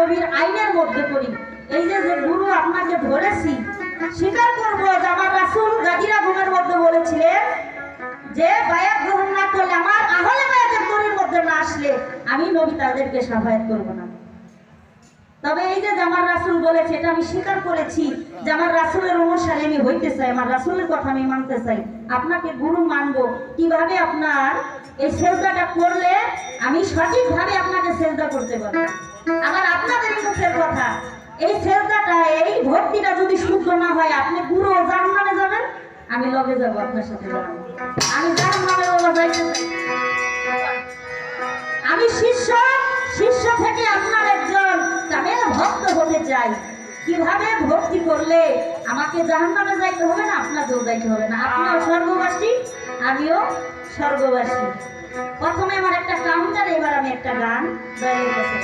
নবীর আইনের মধ্যে পড়ি। এই যে যে গুরু আপনাকে ধরেছি, স্বীকার করবো যে আমার রাসূল গাদিরা ঘুমের মধ্যে বলেছিলেন যে বায়াত গ্রহণ না করলে, আমার আহলে বায়াতের দড়ির মধ্যে না আসলে আমি নবী তাদেরকে সাফায়াত করব না। তবে এই যে আমার রাসূল বলেছে, এটা আমি স্বীকার করেছি যে আমার রাসূলের অনুসারী আমি হইতে চাই, আমার রাসূলের কথা আমি মানতে চাই। আপনাকে গুরু মানবো কিভাবে? আপনার এই সেজদাটা করলে আমি সঠিকভাবে আপনাকে সেজদা করতে পারবো। আবার আপনাদের মুখের কথা, এই সেজদাটা, এই ভক্তিটা যদি শুদ্ধ না হয়, আপনি গুরু জাহান্নামে যাবেন, আমি লগে যাব আপনার সাথে যাবেন। আমি জাহান্নামে ওলা যাইতে চাই। আমি শিষ্য, শিষ্য থেকে আপনার একজন কামেল ভক্ত হতে চাই। কিভাবে ভক্তি করলে আমাকে জাহান্নামে যাইতে হবে না, আপনাকেও যাইতে হবে না। আপনিও স্বর্গবাসী, আমিও স্বর্গবাসী। প্রথমে আমার একটা কাউন্টার, এবার আমি একটা গান দয়ালের কাছে।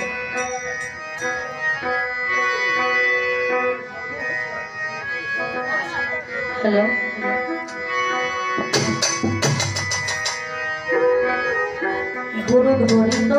হ্যালো, গুরু ধরিত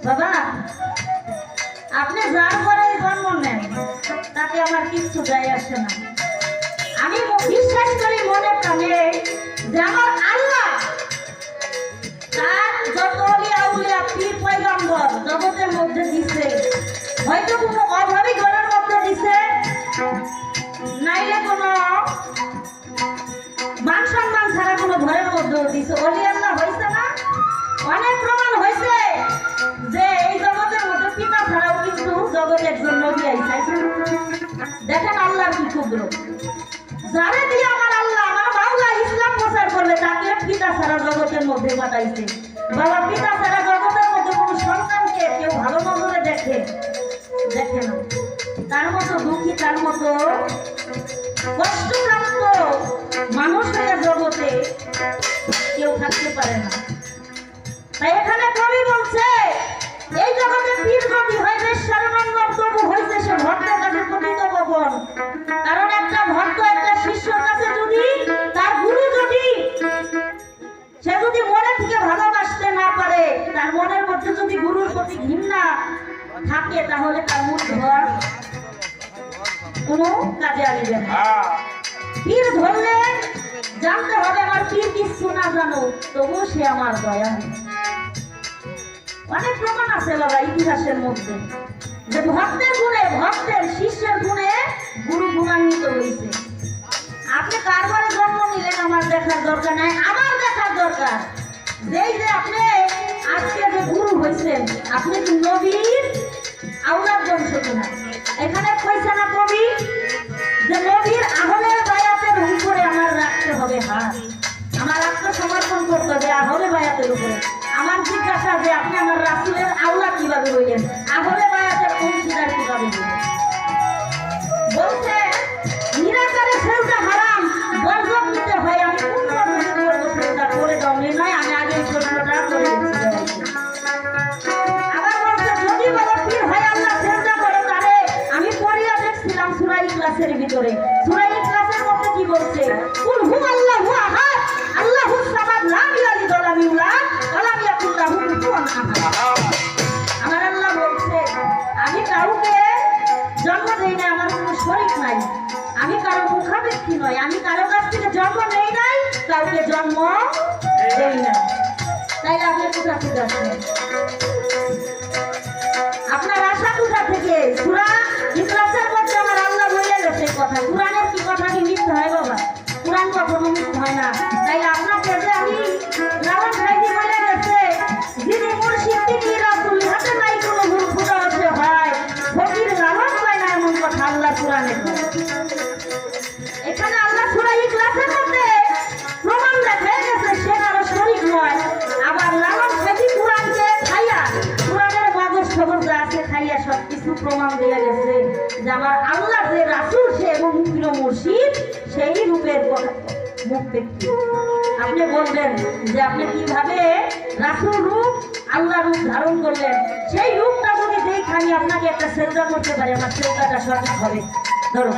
বাবা আপনি যার ঘরে জন্ম নেন তাতে আমার কিচ্ছু যায় আসে না। আমি বিশ্বাস করি মনে প্রাণে যে আমার আল্লাহ তার যত আউলিয়া পীর পয়গম্বর জগতের মধ্যে দিছে, হয়তো কোনো অভাবী ঘরের মধ্যে দিছে, নাইলে কোনো মান সম্মান ছাড়া কোনো ঘরের মধ্যেও দিছে। অলি আল্লাহ হয়েছে না? অনেক প্রমাণ হয়েছে যে এই জগতের মধ্যে পিতা ছাড়াও কিন্তু জগতে একজন নবী আইছে। দেখেন আল্লাহর কি ক্ষুদ্র, যারে দিয়ে আমার আল্লাহ আমার মাওলা ইসলাম প্রচার করবে তাকে পিতা ছাড়া জগতের মধ্যে পাঠাইছে। বাবা পিতা ছাড়া জগতের মধ্যে কোনো সন্তানকে কেউ ভালো নজরে দেখে না, তার মতো দুঃখী তার মতো কষ্টপ্রাপ্ত মানুষ হয়ে জগতে কেউ থাকতে পারে না। তাই এখানে কবি বলছে এই জগতে পীর নবী হইবে সর্বনন্দন, তবু হইছে সে ভক্তের কাছে পতিত ভবন। কারণ একটা ভক্ত একটা শিষ্যর কাছে যদি তার গুরু যদি সে যদি মনে থেকে ভালোবাসতে না পারে, তার মনের মধ্যে যদি গুরুর প্রতি ঘৃণা থাকে, তাহলে তার মূল ধর কোনো কাজে আসবে না। পীর ধরলে জানতে হবে আমার পীর কিছু না জানো তবু সে আমার দয়া। অনেক প্রমাণ আছে বাবা ইতিহাসের মধ্যে যে ভক্তের গুণে ভক্তের শিষ্যের গুণে গুরু গুণান্বিত হয়েছে। আপনি কার ঘরে জন্ম নিলেন আমার দেখার দরকার নাই, আমার দেখার দরকার যেই যে আপনি আজকে যে গুরু হয়েছেন আপনি কি নবীর আওলাদ বংশ কিনা। এখানে কইছে না কবি যে নবীর আহলের বায়াতের উপরে আমার রাখতে হবে হাত, আমার আত্মসমর্পণ করতে হবে আহলে বায়াতের উপরে। আমার জিজ্ঞাসা যে আপনি আমার রাসূলের আওলাদ কিভাবে হইলেন, আহলে বায়াতের অংশীদার কিভাবে হইলেন? বলছে নিরাকারে সেজদা হারাম, বরজত নিতে হয়। আমি কোন রকমের করবো সেজদা করে দাও নয়, আমি আগে এই প্রশ্নটা করে দিচ্ছি। আবার বলছে যদি বলো পীর হয় আল্লাহ সেজদা করো, তারে আমি পড়িয়া দেখছিলাম সূরা ইখলাসের ভিতরে। সূরা ইখলাসের মধ্যে কি বলছে? কুল হুয়াল্লাহু আহাদ আল্লাহুস সামাদ লাম ইয়ালিদ ওয়া লাম ইউলাদ ওয়া লাম ইয়াকুল লাহু কুফুয়ান আহাদ। আমার আল্লাহ বলছে আমি কাউকে জন্ম দেই না, আমার কোনো শরীক নাই, আমি কারো মুখাপেক্ষী নয়, আমি কারো কাছ থেকে জন্ম নেই নাই, কাউকে জন্ম দেই না। তাইলে আপনি কোথা থেকে আসছেন? আপনার আশা কোথা থেকে? সূরা ইখলাসের মধ্যে আমার আল্লাহ বলে গেছে কথা। কোরআনের কি কথা কি মিথ্যা হয় বাবা? কোরআন কখনো মিথ্যা হয় না। তাইলে আপনাকে যে আমি লালন ভাইজি বলে গেছে যিনি মুর্শিদ তিনি রাসূল হাতে নাই কোনো ভুল খুদা হতে হয়, ফকির লালন পায় না, এমন কথা আল্লাহ কোরআনে বলে। এখানে আল্লাহ সূরা ইখলাসের মধ্যে প্রমাণ দেখায় গেছে সে কারো শরীক নয়। আবার লালন ভাইজি কোরআনকে খাইয়া কোরআনের মগজ খবর যা আছে খাইয়া সবকিছু প্রমাণ দিয়ে গেছে যে আমার আল্লাহ যে রাসূল সে এবং প্রিয় মুর্শিদ সেই রূপের মুখ ব্যক্তি। আপনি বলবেন যে আপনি কিভাবে রাসূল রূপ আল্লাহ রূপ ধারণ করলেন, সেই রূপটা যদি দেখে আমি আপনাকে একটা সেজদা করতে পারি, আমার সেজদাটা সঠিক হবে। ধরো